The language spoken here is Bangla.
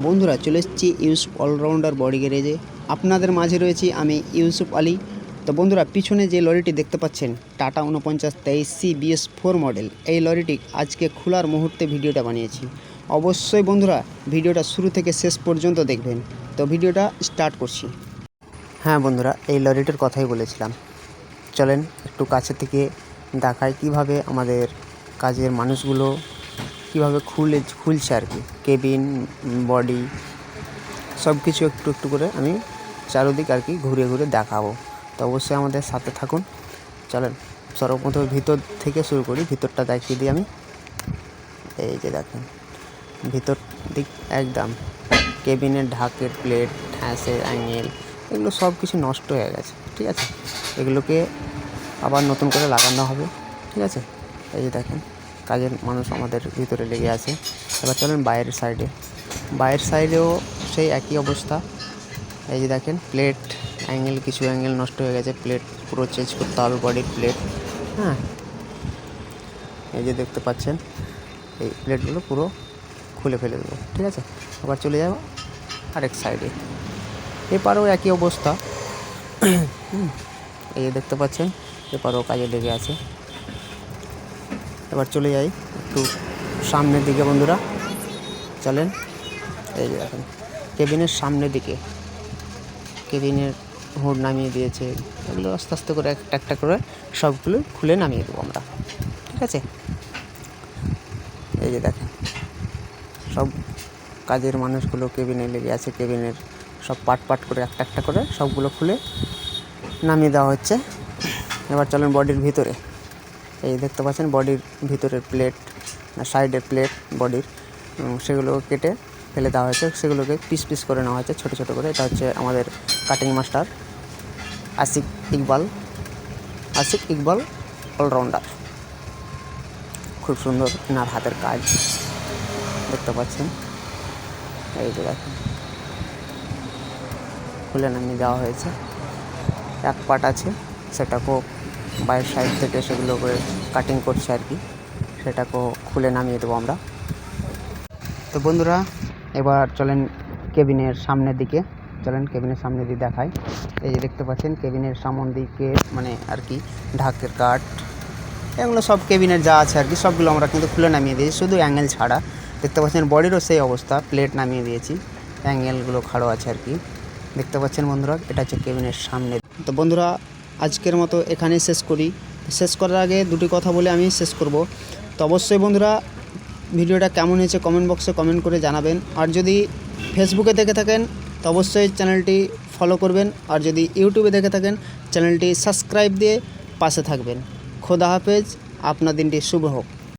বন্ধুরা চলে এসেছি ইউসুফ অলরাউন্ডার বডি গ্যারেজে। আপনাদের মাঝে রয়েছি আমি ইউসুফ আলী। তো বন্ধুরা পিছনে যে লরিটি দেখতে পাচ্ছেন টাটা 4923 BS4 মডেল, এই লরিটি আজকে খোলার মুহূর্তে ভিডিওটা বানিয়েছি। অবশ্যই বন্ধুরা ভিডিওটা শুরু থেকে শেষ পর্যন্ত দেখবেন। তো ভিডিওটা স্টার্ট করছি। হ্যাঁ বন্ধুরা, এই লরিটির কথাই বলেছিলাম। চলেন একটু কাছে থেকে দেখাই কিভাবে আমাদের কাজের মানুষগুলো কীভাবে খুলছে আর কি, কেবিন, বডি সব কিছু একটু একটু করে আমি চারোদিক আর কি ঘুরে ঘুরে দেখাবো। তো অবশ্যই আমাদের সাথে থাকুন। চলেন সর্বপ্রথমে ভিতর থেকে শুরু করি। ভিতরটা দেখিয়ে দিই আমি। এই যে দেখেন ভিতর দিক একদম কেবিনের ঢাকের প্লেট, হ্যাসের অ্যাঙ্গেল, এগুলো সব কিছু নষ্ট হয়ে গেছে। ঠিক আছে, এগুলোকে আবার নতুন করে লাগানো হবে। ঠিক আছে, এই যে দেখেন কাজের মানুষ আমাদের ভিতরে লেগে আছে। এবার চলেন বাইরের সাইডেও সেই একই অবস্থা। এই যে দেখেন প্লেট, অ্যাঙ্গেল, কিছু অ্যাঙ্গেল নষ্ট হয়ে গেছে। প্লেট পুরো চেঞ্জ করতে হবে, বডির প্লেট। হ্যাঁ, এই যে দেখতে পাচ্ছেন এই প্লেটগুলো পুরো খুলে ফেলে দেবো। ঠিক আছে, আবার চলে যাব আরেক সাইডে। এপারেও একই অবস্থা। এই যে দেখতে পাচ্ছেন এপারেও কাজে লেগে আছে। এবার চলে যাই একটু সামনের দিকে বন্ধুরা। চলেন, এই যে দেখেন কেবিনের সামনের দিকে কেবিনের হুড নামিয়ে দিয়েছে। এগুলো আস্তে আস্তে করে একটা একটা করে সবগুলো খুলে নামিয়ে দেবো আমরা। ঠিক আছে, এই যে দেখেন সব কাজের মানুষগুলো কেবিনে লেগে আছে। কেবিনের সব পার্ট করে একটা একটা করে সবগুলো খুলে নামিয়ে দেওয়া হচ্ছে। এবার চলেন বডির ভিতরে। এই দেখতে পাচ্ছেন বডির ভিতরের প্লেট, সাইডের প্লেট বডির, সেগুলো কেটে ফেলে দেওয়া হয়েছে। সেগুলোকে পিস পিস করে নেওয়া হয়েছে ছোটো ছোটো করে। এটা হচ্ছে আমাদের cutting master Ashik Iqbal all rounder. খুব সুন্দর এনার হাতের কাজ দেখতে পাচ্ছেন। এই যে দেখেন খুলে নামিয়ে দেওয়া হয়েছে। এক পার্ট আছে, সেটাকেও বাইরের সাইড থেকে সেগুলো করে কাটিং করছে আর কি, সেটাকেও খুলে নামিয়ে দেবো আমরা। তো বন্ধুরা এবার চলেন কেবিনের সামনের দিকে। কেবিনের সামনে দিয়ে দেখাই। এই যে দেখতে পাচ্ছেন কেবিনের সামন দিকে মানে আর কি ঢাকের কাঠ, এগুলো সব কেবিনের যা আছে আর কি সবগুলো আমরা কিন্তু খুলে নামিয়ে দিয়েছি, শুধু অ্যাঙ্গেল ছাড়া। দেখতে পাচ্ছেন বডিরও সেই অবস্থা, প্লেট নামিয়ে দিয়েছি, অ্যাঙ্গেলগুলো খাড়ো আছে আর কি। দেখতে পাচ্ছেন বন্ধুরা এটা হচ্ছে কেবিনের সামনে। তো বন্ধুরা আজকের মতো এখানেই শেষ করার আগে দুটি কথা বলে আমি শেষ করব। তো অবশ্যই বন্ধুরা ভিডিওটা কেমন হয়েছে কমেন্ট বক্সে কমেন্ট করে জানাবেন। আর যদি ফেসবুকে দেখে থাকেন তো অবশ্যই চ্যানেলটি ফলো করবেন। আর যদি ইউটিউবে দেখে থাকেন চ্যানেলটি সাবস্ক্রাইব দিয়ে পাশে থাকবেন। খোদা হাফেজ, আপনার দিনটি শুভ হোক।